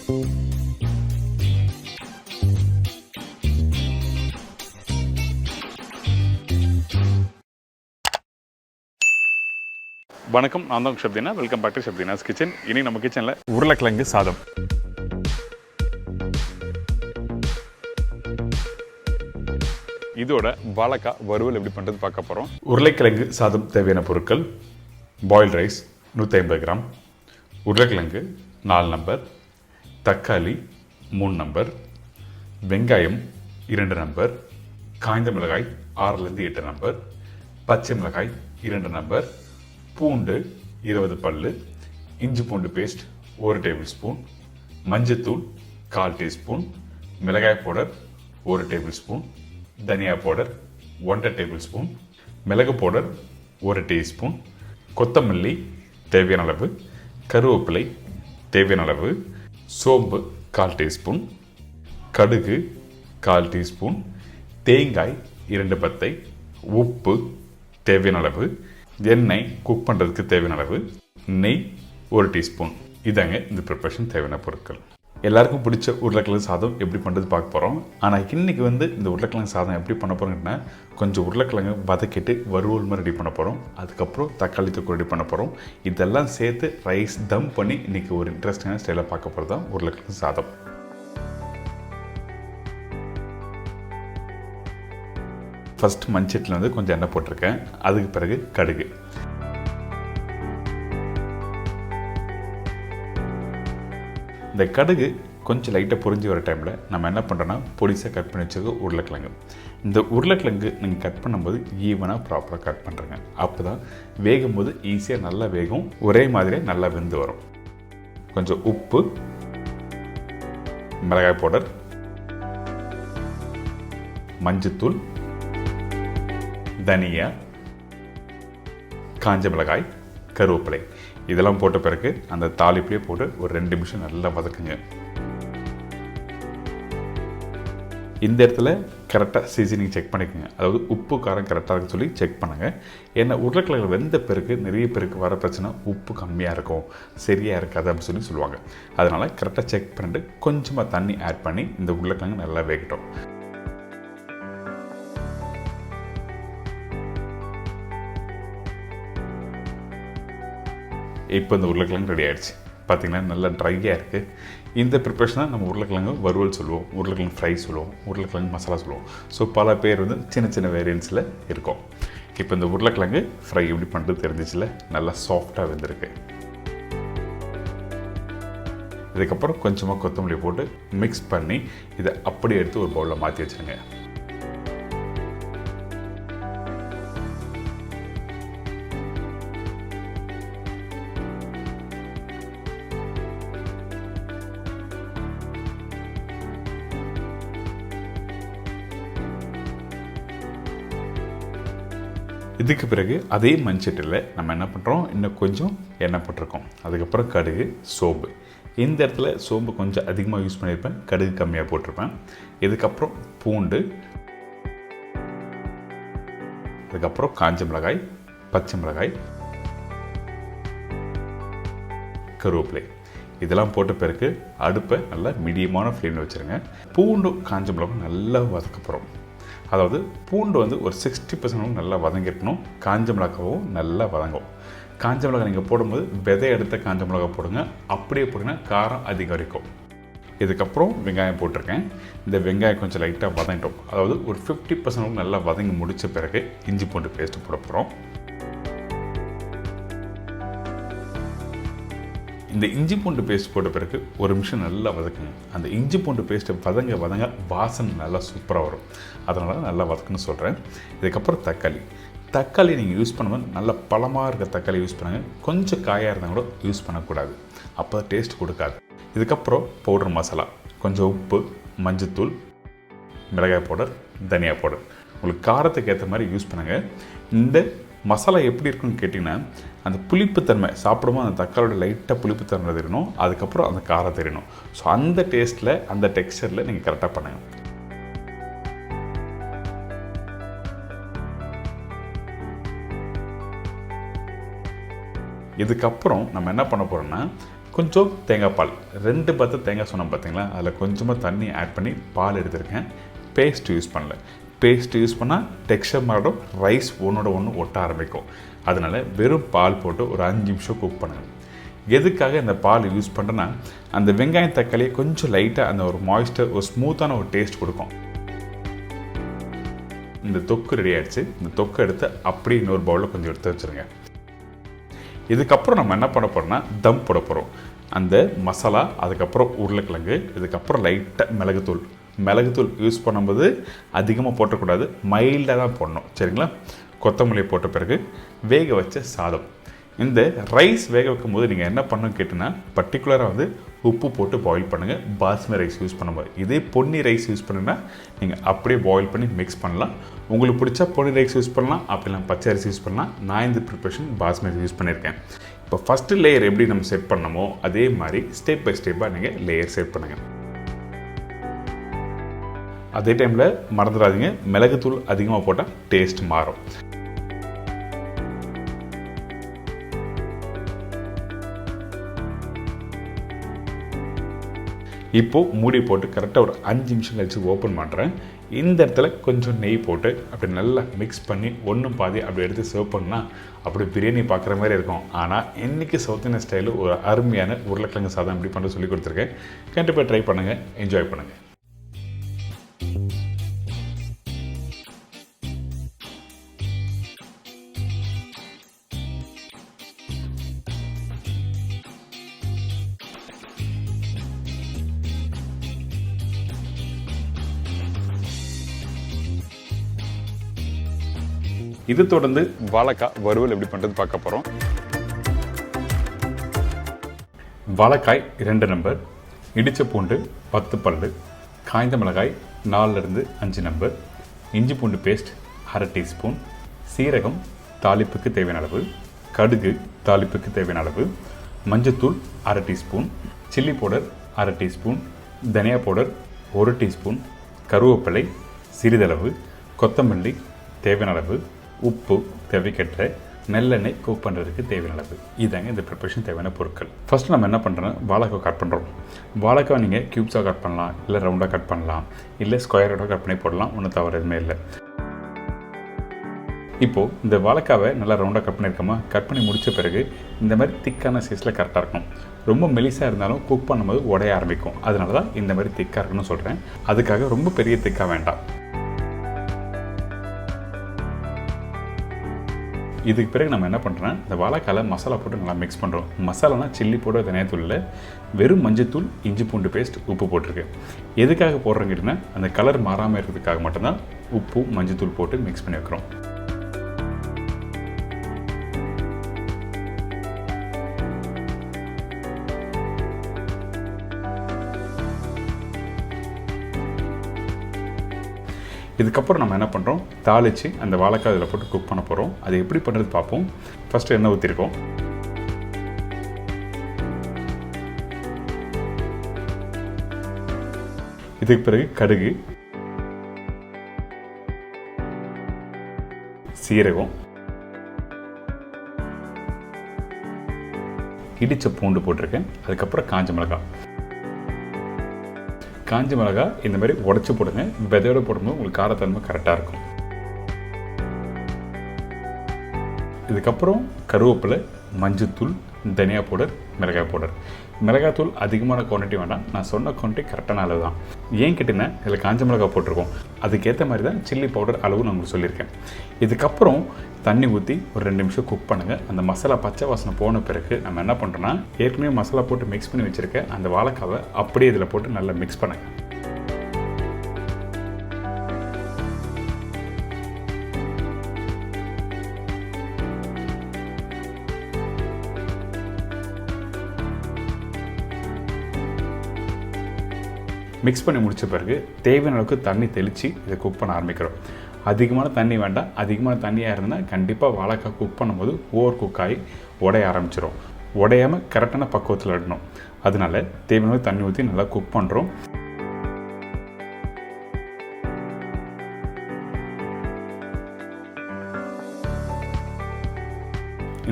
வணக்கம், நான் தான் Deena. Welcome back to Deena's kitchen. இனி நம்ம கிச்சனில் உருளைக்கிழங்கு சாதம். இதோட வாழைக்காய் வறுவல் எப்படி பண்ணுறது பார்க்க போகிறோம். உருளைக்கிழங்கு சாதம் தேவையான பொருட்கள்: பாயில்ட் ரைஸ் 150 கிராம், உருளைக்கிழங்கு 4 நம்பர், தக்காளி 3 நம்பர், வெங்காயம் 2 நம்பர், காய்ந்த மிளகாய் 6லேருந்து 8 நம்பர், பச்சை மிளகாய் 2 நம்பர், பூண்டு 20 பல்லு, இஞ்சி பூண்டு பேஸ்ட் 1 டேபிள் ஸ்பூன், மஞ்சத்தூள் 1/4 டீஸ்பூன், மிளகாய் பவுடர் 1 டேபிள் ஸ்பூன், தனியா பவுடர் 1/2 டேபிள் ஸ்பூன், மிளகு பவுடர் 1 டீஸ்பூன், கொத்தமல்லி தேவையான அளவு, கருவேப்பிலை தேவையான அளவு, சோம்பு 1/4 டீஸ்பூன், கடுகு 1/4 டீஸ்பூன், தேங்காய் 2 பத்தை, உப்பு தேவையான அளவு, எண்ணெய் குக் பண்ணுறதுக்கு தேவையான அளவு, நெய் 1 டீஸ்பூன். இதாங்க இந்த ப்ரிப்பரேஷன் தேவையான பொருட்கள். எல்லாருக்கும் பிடிச்ச உருளைக்கிழங்கு சாதம் எப்படி பண்ணுறது பார்க்க போகிறோம். ஆனால் இன்றைக்கி இந்த உருளைக்கிழங்கு சாதம் எப்படி பண்ண போகிறோங்கன்னா, கொஞ்சம் உருளைக்கிழங்கு வதக்கிட்டு வறுவல் மாதிரி ரெடி பண்ண போகிறோம். அதுக்கப்புறம் தக்காளி தொக்கு ரெடி பண்ண போகிறோம். இதெல்லாம் சேர்த்து ரைஸ் தம் பண்ணி இன்றைக்கி ஒரு இன்ட்ரெஸ்டிங்கான ஸ்டைலாக பார்க்க போகிறது தான் உருளைக்கிழங்கு சாதம். ஃபஸ்ட்டு மண்சட்டியில் கொஞ்சம் எண்ணெய் போட்டிருக்கேன். அதுக்கு பிறகு கடுகு, இந்த கடுகு கொஞ்சம் லைட்டாக பொரிஞ்சு வர டைமில் நம்ம என்ன பண்ணுறோன்னா, பொடிசாக கட் பண்ணி வச்சுருக்க உருளைக்கிழங்கு. இந்த உருளைக்கிழங்கு நீங்கள் கட் பண்ணும்போது ஈவனாக ப்ராப்பராக கட் பண்ணுறேங்க. அப்போ தான் வேகும் போது ஈஸியாக நல்லா வேகும், ஒரே மாதிரியே நல்லா வெந்து வரும். கொஞ்சம் உப்பு, மிளகாய் பவுடர், மஞ்சத்தூள், தனியா, காஞ்ச மிளகாய், கருவேப்பிலை இதெல்லாம் போட்ட பிறகு அந்த தாளிப்பிலே போட்டு ஒரு 2 நிமிஷம் நல்லா வதக்குங்க. இந்த இடத்துல கரெக்டாக சீசனிங் செக் பண்ணிக்கோங்க. அதாவது உப்பு காரம் கரெக்டாக இருக்குன்னு சொல்லி செக் பண்ணுங்கள். ஏன்னா உருளைக்கிழங்கு வெந்த பிறகு நிறைய பேருக்கு வர பிரச்சனை உப்பு கம்மியாக இருக்கும், சரியாக இருக்காது அப்படின்னு சொல்லுவாங்க. அதனால் கரெக்டாக செக் பண்ணிட்டு கொஞ்சமாக தண்ணி ஆட் பண்ணி இந்த உருளைக்கிழங்கு நல்லா வேகட்டும். இப்போ இந்த உருளைக்கிழங்கு ரெடி ஆகிடுச்சு. பார்த்திங்கன்னா நல்லா ட்ரையாக இருக்குது. இந்த ப்ரிப்ரேஷன் தான் நம்ம உருளைக்கிழங்கு வறுவல் சொல்லுவோம், உருளைக்கிழங்கு ஃப்ரை சொல்லுவோம், உருளைக்கிழங்கு மசாலா சொல்லுவோம். ஸோ பல பேர் சின்ன சின்ன வேரியன்ஸில் இருக்கும். இப்போ இந்த உருளைக்கிழங்கு ஃப்ரை எப்படி பண்ணுறது தெரிஞ்சிச்சுல, நல்லா சாஃப்டாக வெந்திருக்கு. இதுக்கப்புறம் கொஞ்சமாக கொத்தமல்லி போட்டு மிக்ஸ் பண்ணி இதை அப்படியே எடுத்து ஒரு பவுலில் மாற்றி வச்சுருங்க. இதுக்கு பிறகு அதே மண்சட்டியில் நம்ம என்ன பண்ணுறோம், இன்னும் கொஞ்சம் எண்ணெய் போட்டிருக்கோம். அதுக்கப்புறம் கடுகு, சோம்பு. இந்த இடத்துல சோம்பு கொஞ்சம் அதிகமாக யூஸ் பண்ணியிருப்பேன், கடுகு கம்மியாக போட்டிருப்பேன். இதுக்கப்புறம் பூண்டு, அதுக்கப்புறம் காஞ்ச மிளகாய், பச்சை மிளகாய், கருவேப்பிலை இதெல்லாம் போட்ட பிறகு அடுப்பை நல்லா மீடியமான ஃப்ளேமில் வச்சுருங்க. பூண்டும் காஞ்ச மிளகாய் நல்லா வதக்க போகிறோம். அதாவது பூண்டு ஒரு 60% நல்லா வதங்கிருக்கணும், காஞ்ச மிளகாவும் நல்லா வதங்கும். காஞ்ச மிளகாய் நீங்கள் போடும்போது விதை எடுத்த காஞ்ச மிளகாய் போடுங்க, அப்படியே போட்டிங்கன்னா காரம் அதிகம் இருக்கும். இதுக்கப்புறம் வெங்காயம் போட்டிருக்கேன். இந்த வெங்காயம் கொஞ்சம் லைட்டாக வதங்கிட்டோம். அதாவது ஒரு 50% நல்லா வதங்கி முடித்த பிறகு இஞ்சி பூண்டு பேஸ்ட்டு போட போகிறோம். இந்த இஞ்சி பூண்டு பேஸ்ட் போட்ட பிறகு ஒரு நிமிஷம் நல்லா வதக்குங்க. அந்த இஞ்சி பூண்டு பேஸ்ட்டை வதங்க வாசனை நல்லா சூப்பராக வரும். அதனால நல்லா வதக்குன்னு சொல்கிறேன். இதுக்கப்புறம் தக்காளி நீங்கள் யூஸ் பண்ணும்போது நல்ல பழமாக இருக்க தக்காளி யூஸ் பண்ணுங்கள். கொஞ்சம் காயாக இருந்தால் கூட யூஸ் பண்ணக்கூடாது, அப்போ டேஸ்ட் கொடுக்காது. இதுக்கப்புறம் பவுடர் மசாலா, கொஞ்சம் உப்பு, மஞ்சத்தூள், மிளகாய் பவுடர், தனியா பவுடர் உங்களுக்கு காரத்துக்கு ஏற்ற மாதிரி யூஸ் பண்ணுங்கள். இந்த மசாலா எப்படி இருக்குன்னு கேட்டிங்கன்னா, அந்த புளிப்புத்தன்மை சாப்பிடும்போது அந்த தக்காளியோட லைட்டாக புளிப்புத்தன்மை தெரியணும், அதுக்கப்புறம் அந்த காரம் தெரியணும். ஸோ அந்த டேஸ்ட்டில் அந்த டெக்ஸ்சரில் நீங்கள் கரெக்டாக பண்ணுங்கள். இதுக்கப்புறம் நம்ம என்ன பண்ண போகிறோம்னா, கொஞ்சம் தேங்காய் பால் 2 பத்து தேங்காய் சொன்னோம் பார்த்தீங்களா, அதில் கொஞ்சமாக தண்ணி ஆட் பண்ணி பால் எடுத்திருக்கேன். பேஸ்ட் யூஸ் பண்ணல. பேஸ்ட் யூஸ் பண்ணால் டெக்ஸ்சர் மாறும், ரைஸ் ஒன்றோட ஒன்று ஒட்ட ஆரம்பிக்கும். அதனால் வெறும் பால் போட்டு ஒரு 5 நிமிஷம் குக் பண்ணுங்கள். எதுக்காக இந்த பால் யூஸ் பண்ணுறேன்னா, அந்த வெங்காயம் தக்காளியை கொஞ்சம் லைட்டாக அந்த ஒரு மாய்ஸ்டர், ஒரு ஸ்மூத்தான ஒரு டேஸ்ட் கொடுக்கும். இந்த தொக்கு ரெடி ஆகிடுச்சு. இந்த தொக்கு எடுத்து அப்படியே இன்னொரு பவுலில் கொஞ்சம் எடுத்து வச்சுருங்க. இதுக்கப்புறம் நம்ம என்ன பண்ண போகிறோம்னா, தம் போட போகிறோம். அந்த மசாலா, அதுக்கப்புறம் உருளைக்கிழங்கு, இதுக்கப்புறம் லைட்டாக மிளகுத்தூள் யூஸ் பண்ணும்போது அதிகமாக போட்டக்கூடாது, மைல்டாக தான் போடணும். சரிங்களா? கொத்தமல்லியை போட்ட பிறகு வேக வச்ச சாதம். இந்த ரைஸ் வேக வைக்கும் போது நீங்கள் என்ன பண்ணணும்னு கேட்டிங்கன்னா, பர்டிகுலராக உப்பு போட்டு பாயில் பண்ணுங்கள். பாஸ்மதி ரைஸ் யூஸ் பண்ணும்போது. இதே பொன்னி ரைஸ் யூஸ் பண்ணுன்னா நீங்கள் அப்படியே பாயில் பண்ணி மிக்ஸ் பண்ணலாம். உங்களுக்கு பிடிச்சா பொன்னி ரைஸ் யூஸ் பண்ணலாம், அப்படிலாம் பச்சை அரிசி யூஸ் பண்ணலாம். நான் இந்த ப்ரிப்ரேஷன் பாஸ்மதி யூஸ் பண்ணியிருக்கேன். இப்போ ஃபஸ்ட்டு லேயர் எப்படி நம்ம செட் பண்ணணுமோ அதே மாதிரி ஸ்டெப் பை ஸ்டெப்பாக நீங்கள் லேயர் செட் பண்ணுங்கள். அதே டைமில் மறந்துடாதீங்க, மிளகுத்தூள் அதிகமாக போட்டால் டேஸ்ட் மாறும். இப்போது மூடி போட்டு கரெக்டாக ஒரு 5 நிமிஷம் கழிச்சு ஓப்பன் பண்ணுறேன். இந்த இடத்துல கொஞ்சம் நெய் போட்டு அப்படி நல்லா மிக்ஸ் பண்ணி ஒன்றும் பாதி அப்படி எடுத்து சர்வ் பண்ணால் அப்படி பிரியாணி பார்க்குற மாதிரி இருக்கும். ஆனால் இன்றைக்கி சவுத் இந்தியன் ஸ்டைலில் ஒரு அருமையான உருளைக்கிழங்கு சாதம் எப்படி பண்ண சொல்லி கொடுத்துருக்கேன். கண்டிப்பாக ட்ரை பண்ணுங்கள், என்ஜாய் பண்ணுங்கள். இது தொடர்ந்து வாழைக்காய் வறுவல் எப்படி பண்ணுறது பார்க்க போகிறோம். வாழைக்காய் 2 நம்பர், இடித்த பூண்டு 10 பல்லு, காய்ந்த மிளகாய் 4லிருந்து 5 நம்பர், இஞ்சி பூண்டு பேஸ்ட் 1/2 டீஸ்பூன், சீரகம் தாளிப்புக்கு தேவையான அளவு, கடுகு தாளிப்புக்கு தேவையான அளவு, மஞ்சத்தூள் 1/2 டீஸ்பூன், சில்லி பவுடர் 1/2 டீஸ்பூன், தனியா பவுடர் 1 டீஸ்பூன், கருவேப்பிலை சிறிதளவு, கொத்தமல்லி தேவையான அளவு, உப்பு தேவைக்கேற்ற, நல்லெண்ணெய் குக் பண்ணுறதுக்கு தேவையான அளவு. இதாங்க இந்த ப்ரிப்பரேஷன் தேவையான பொருட்கள். ஃபஸ்ட்டு நம்ம என்ன பண்ணுறோன்னா, வாழைக்காய் கட் பண்ணுறோம். வாழைக்காய் நீங்கள் க்யூப்ஸாக கட் பண்ணலாம், இல்லை ரவுண்டாக கட் பண்ணலாம், இல்லை ஸ்கொயரோட கட் பண்ணி போடலாம். ஒன்றும் தவறு எதுவுமே இல்லை. இப்போது இந்த வாழைக்காவை நல்லா ரவுண்டாக கட் பண்ணியிருக்கோமா, கட் பண்ணி முடித்த பிறகு இந்த மாதிரி திக்கான சைஸில் கரெக்டாக இருக்கும். ரொம்ப மெலிசாக இருந்தாலும் குக் பண்ணும்போது உடைய ஆரம்பிக்கும். அதனால தான் இந்த மாதிரி திக்காக இருக்குன்னு சொல்கிறேன். அதுக்காக ரொம்ப பெரிய திக்காக வேண்டாம். இதுக்கு பிறகு நம்ம என்ன பண்ணுறோன்னா, இந்த வாழைக்காயில் மசாலா போட்டு நல்லா மிக்ஸ் பண்ணுறோம். மசாலானா சில்லி பவுடர், தனியாத்தூள், வெறும் மஞ்சத்தூள், இஞ்சி பூண்டு பேஸ்ட், உப்பு போட்டிருக்கேன். எதுக்காக போடுறோன்னு கேட்டிங்கன்னா, அந்த கலர் மாறாமல் இருக்கிறதுக்காக மட்டும்தான் உப்பு மஞ்சத்தூள் போட்டு மிக்ஸ் பண்ணி வைக்கிறோம். இதுக்கப்புறம் நம்ம என்ன பண்ணுறோம், தாளித்து அந்த வாழைக்காய் இதில் போட்டு குக் பண்ண போகிறோம். அது எப்படி பண்ணுறது பார்ப்போம். ஃபஸ்ட்டு எண்ணெய் ஊற்றிருக்கோம். இதுக்கு பிறகு கடுகு, சீரகம், இடித்த பூண்டு போட்டிருக்கேன். அதுக்கப்புறம் காஞ்ச மிளகாய். காஞ்ச மிளகாய் இந்த மாதிரி உடச்சி போடுங்க. விதையோடு போடும்போது உங்களுக்கு காரத்தன்மை கரெக்டாக இருக்கும். இதுக்கப்புறம் கருவேப்பிலை, மஞ்சத்தூள், தனியா பவுடர், மிளகாய் பவுடர். மிளகாய்த்தூள் அதிகமான குவான்டிட்டி வேண்டாம், நான் சொன்ன குவான்டிட்டி கரெக்டான அளவு தான். ஏன் கேட்டிங்கன்னா, இதில் காஞ்ச மிளகாய் போட்டிருக்கோம். அதுக்கேற்ற மாதிரி தான் சில்லி பவுடர் அளவு நான் உங்களுக்கு சொல்லியிருக்கேன். இதுக்கப்புறம் தண்ணி ஊற்றி ஒரு 2 நிமிஷம் குக் பண்ணுங்கள். அந்த மசாலா பச்சை வாசனை போன பிறகு நம்ம என்ன பண்ணுறோன்னா, ஏற்கனவே மசாலா போட்டு மிக்ஸ் பண்ணி வச்சுருக்க அந்த வாழைக்காவை அப்படியே இதில் போட்டு நல்லா மிக்ஸ் பண்ணுங்கள். மிக்ஸ் பண்ணி முடித்த பிறகு தேவையான அளவுக்கு தண்ணி தெளித்து இதை குக் பண்ண ஆரம்பிக்கிறோம். அதிகமான தண்ணி வேண்டாம். அதிகமான தண்ணியாக இருந்தால் கண்டிப்பாக வாழைக்காய் குக் பண்ணும்போது ஓவர் குக் ஆகி உடைய ஆரம்பிச்சிடும். உடையாமல் கரெக்டான பக்குவத்தில் இடணும். அதனால தேவையான தண்ணி ஊற்றி நல்லா குக் பண்ணுறோம்.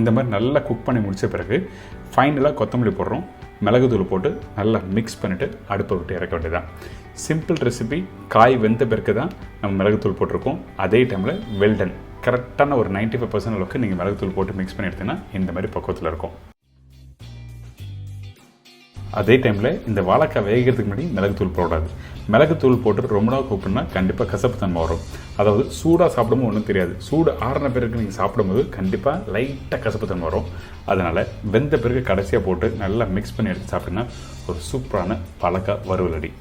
இந்த மாதிரி நல்லா குக் பண்ணி முடித்த பிறகு ஃபைனலாக கொத்தமல்லி போடுறோம். மிளகுத்தூள் போட்டு நல்லா மிக்ஸ் பண்ணிவிட்டு அடுப்பை விட்டு இறக்க வேண்டியதான். Simple recipe. காய் வெந்த பிறகு தான் நம்ம மிளகுத்தூள் போட்டிருக்கோம். அதே டைமில் வெல்டன் கரெக்டான ஒரு 95% அளவுக்கு நீங்கள் மிளகுத்தூள் போட்டு மிக்ஸ் பண்ணி எடுத்தீங்கன்னா இந்த மாதிரி பக்குவத்தில் இருக்கும். அதே டைமில் இந்த வாழைக்காய் வேகிறதுக்கு முன்னாடி மிளகுத்தூள் போடாது. மிளகுத்தூள் போட்டு ரொம்ப நாள் கூப்பிட்டுனா கண்டிப்பாக கசப்பு தன்மை வரும். அதாவது சூடாக சாப்பிடும்போது ஒன்றும் தெரியாது, சூடு ஆறின பிறகு நீங்கள் சாப்பிடும்போது கண்டிப்பாக லைட்டாக கசப்பு தன்மை வரும். அதனால் வெந்த பிறகு கடைசியாக போட்டு நல்லா மிக்ஸ் பண்ணி எடுத்து சாப்பிட்டீங்கன்னா ஒரு சூப்பரான வாழைக்காய் வறுவல் ரெடி.